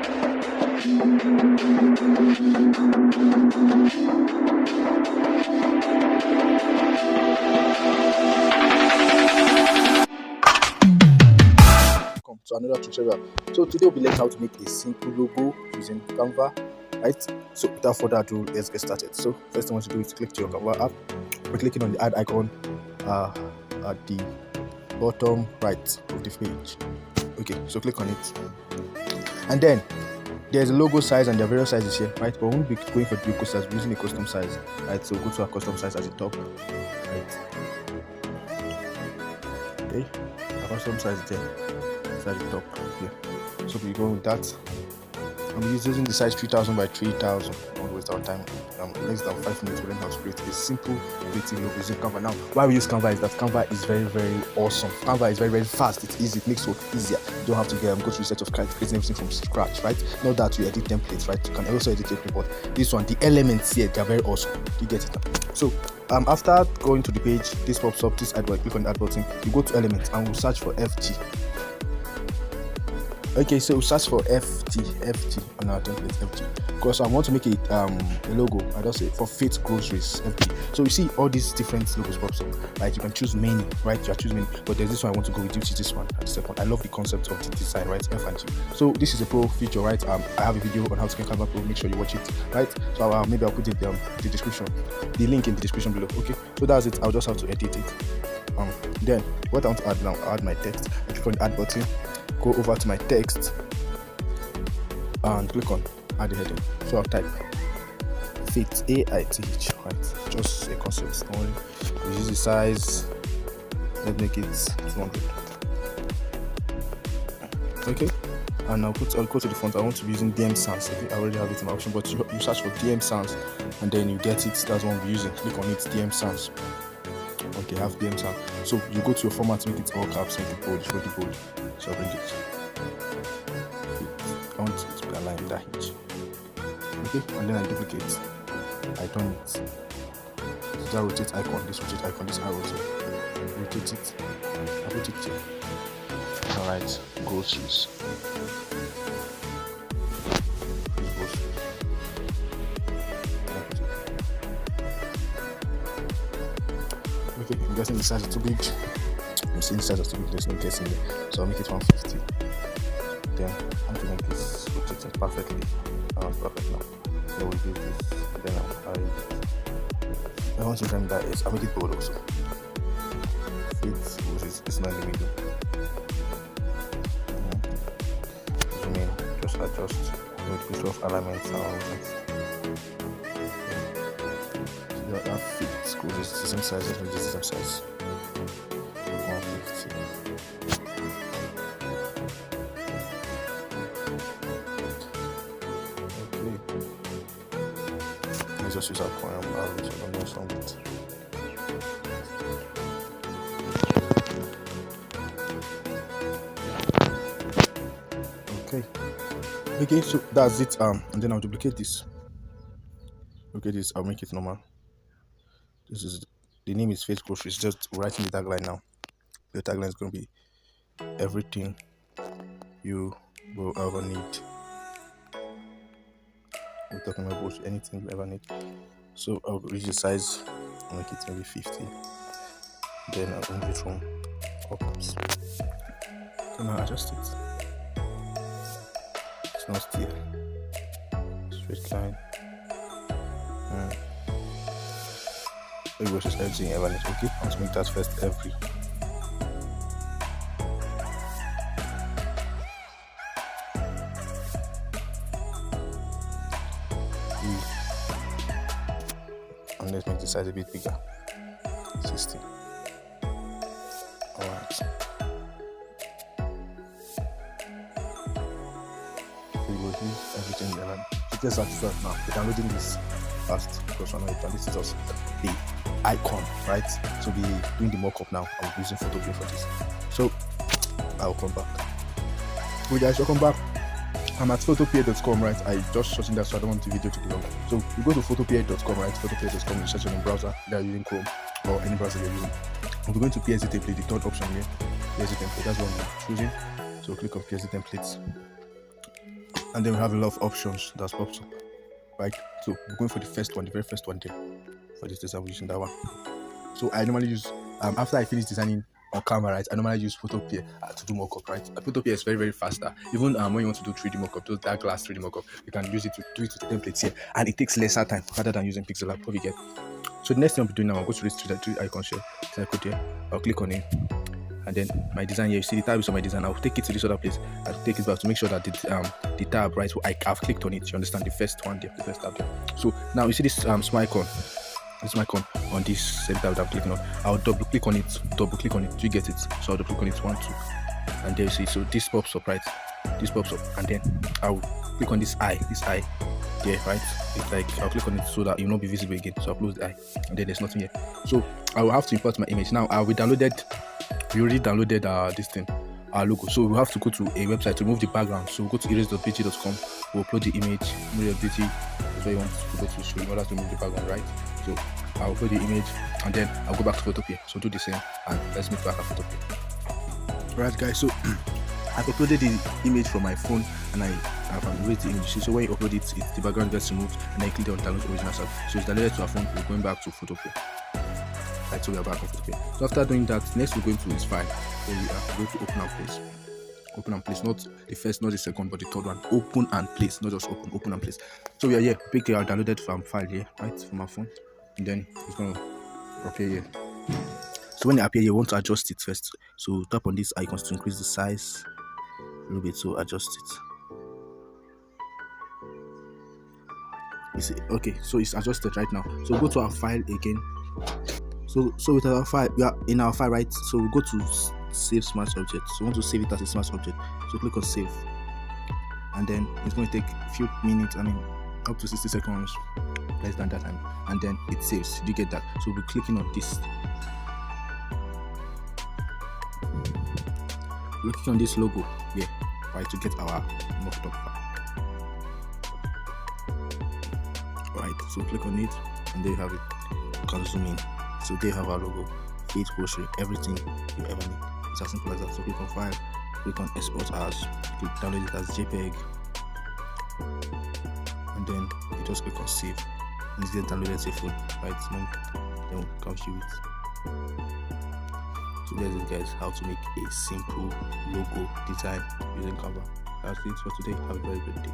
Come to another tutorial. So today we'll be learning how to make a simple logo using Canva, right? So without further ado, let's get started. So first thing I want to do is click to your Canva app. We're clicking on the add icon at the bottom right of the page. Okay, so click on it, and then there's a logo size and there are various sizes here, right? But we won't be going for the logo size, we're using a custom size, right? So go to our custom size at the top, right? Okay, our custom size there, it's at the top here. So we go with that. I'm using the size 3000 by 3000. Don't waste our time. Less than 5 minutes, we learn how to create a simple creative logo using Canva. Now, why we use Canva is that Canva is very, very awesome. Canva is very, very fast. It's easy. It makes work easier. You don't have to go through a set of creating everything from scratch, right? Not that you edit templates, right? You can also edit it, but this one, the elements here, they are very awesome. You get it? So, after going to the page, this pops up. This add button. Click on the add button. You go to elements and we'll search for FT. Okay, so search for FT on our template FT, because I want to make it a logo. I just say for Fit Groceries FT. So you see all these different logos pops up, right? You can choose many, right? You are choosing many, but there's this one I want to go with, which is this one at the second. I love the concept of the design, right? F and G. So this is a pro feature, right? I have a video on how to get Canva Pro. Make sure you watch it, right? So maybe I'll put it the description, the link in the description below. Okay, so that's it. I'll just have to edit it. Then what I want to add now, I'll add my text. I click on the add button. Go over to my text and click on add the heading. So I'll type fit AITH, right? Just a concept. Don't worry. We'll use the size. Let's make it 200. Okay. And I'll go to the font. I want to be using DM Sans. Okay? I already have it in my option, but you search for DM Sans and then you get it. That's what we're using. Click on it, DM Sans. Okay, I have DM Sans. So you go to your format, make it all caps, make it bold, show the bold. So I'll bring it. I want it to be aligned with that hinge. Okay, and then I duplicate. I turn it. So that rotate icon, this arrow here. Rotate it. I put it here. Alright, groceries. Okay, I'm guessing the size is too big. I'm seeing the size is too big, there's no guessing there. So I'll make it 150. Then I'm going to make this rotated perfectly. Perfect now. So we'll do this. Then I want to remember that is I'll make it bold also. It's not in the middle. Zoom in, just adjust. Make this of alignment sound. That fits because it's the same size as the same size. 150. Okay. Let's just use our coin and average. I don't know something. Okay, so that's it. And then I'll duplicate this. Okay, this I'll make it normal. This is the name is Face Groceries. Just writing the tagline now. The tagline is going to be everything you will ever need. We're talking about anything you ever need. So I'll reach the size, I'll make it maybe 50. Then I'll move it from upwards. So now adjust it. It's not still. Straight line. It was just everything ever need. Okay, I want to make that first every. And let's make the size a bit bigger. 60. Alright. We will do everything there. Let's start now. We're downloading this fast because I know this is just the icon, right? So we're doing the mock-up now. I'm using Photopea for this. So I'll come back. Okay guys, welcome back. I'm at photopea.com, right? I just shortened that so I don't want the video to be long. So you go to photopea.com, right? Photopea.com, you search on your browser, they're using Chrome or any browser you're using. We're going to PSD template, the third option here. PSD template, that's what I'm choosing. So click on PSD templates. and then we have a lot of options that pops up, right? So we're going for the first one, the very first one there. For this design, we're using that one. So I normally use after I finish designing on Canva, right, I normally use Photopea to do mockup, right? Photopea is very, very faster. Even when you want to do 3D mockup, those dark glass 3D mockup, you can use it to do it with the templates here, and it takes lesser time rather than using pixel art. What you get? So the next thing I'll be doing now, I'll go to this three icon share. So I go there, I'll click on it, and then my design here. You see the tab is on my design. I'll take it to this other place. I'll take it back to make sure that the tab, right? So I've clicked on it. You understand? The first one there, the first tab there. So now you see this small icon. This icon on this center that I'm clicking on. I'll double click on it. Do you get it? So I'll double click on it, 1, 2, and there you see. So this pops up, right? This pops up, and then I'll click on this eye. There, right? It's like I'll click on it so that it will not be visible again. So I'll close the eye, and then there's nothing here. So I will have to import my image. Now we already downloaded this thing, our logo. So we'll have to go to a website to remove the background. So we'll go to erase.bg.com. We'll upload the image. Erase.bg is where you want to go to, so in order to remove the background, right? So I'll upload the image, and then I'll go back to Photopea. So do the same, and let's meet back at Photopea. Alright guys, so I've uploaded the image from my phone, and I've uploaded the image. So when you upload it, the background gets removed, and then you click on download original sound. So it's downloaded to our phone. We're going back to Photopea. Right, so we are back on Photopea. So after doing that, next we're going to this file. So we are going to open and place. Open and place, not the first, not the second, but the third one. Open and place, not just open and place. So we are here. Pick our downloaded file here, right, from our phone, and then it's going to appear here. So when it appears, you want to adjust it first. So tap on these icons to increase the size a little bit. So adjust it. You see, okay, so it's adjusted right now. So go to our file again. So with our file, we are in our file, right? So we go to save smart object. So we want to save it as a smart object. So click on save, and then it's going to take a few minutes. Up to 60 seconds, less than that time, and then it saves. Do you get that? So we're clicking on this. We're clicking on this logo here, right, to get our mocked up file. Right, so click on it, and there you have it. You can zoom in. So they have our logo, feed, grocery, everything you ever need. It's as simple as that. So click on file, click on export as, click download it as JPEG, and then you just click on save, and it's get downloaded to phone, right? Then we can view it. So there's it guys, how to make a simple logo design using Canva. That's it for today. Have a very good day.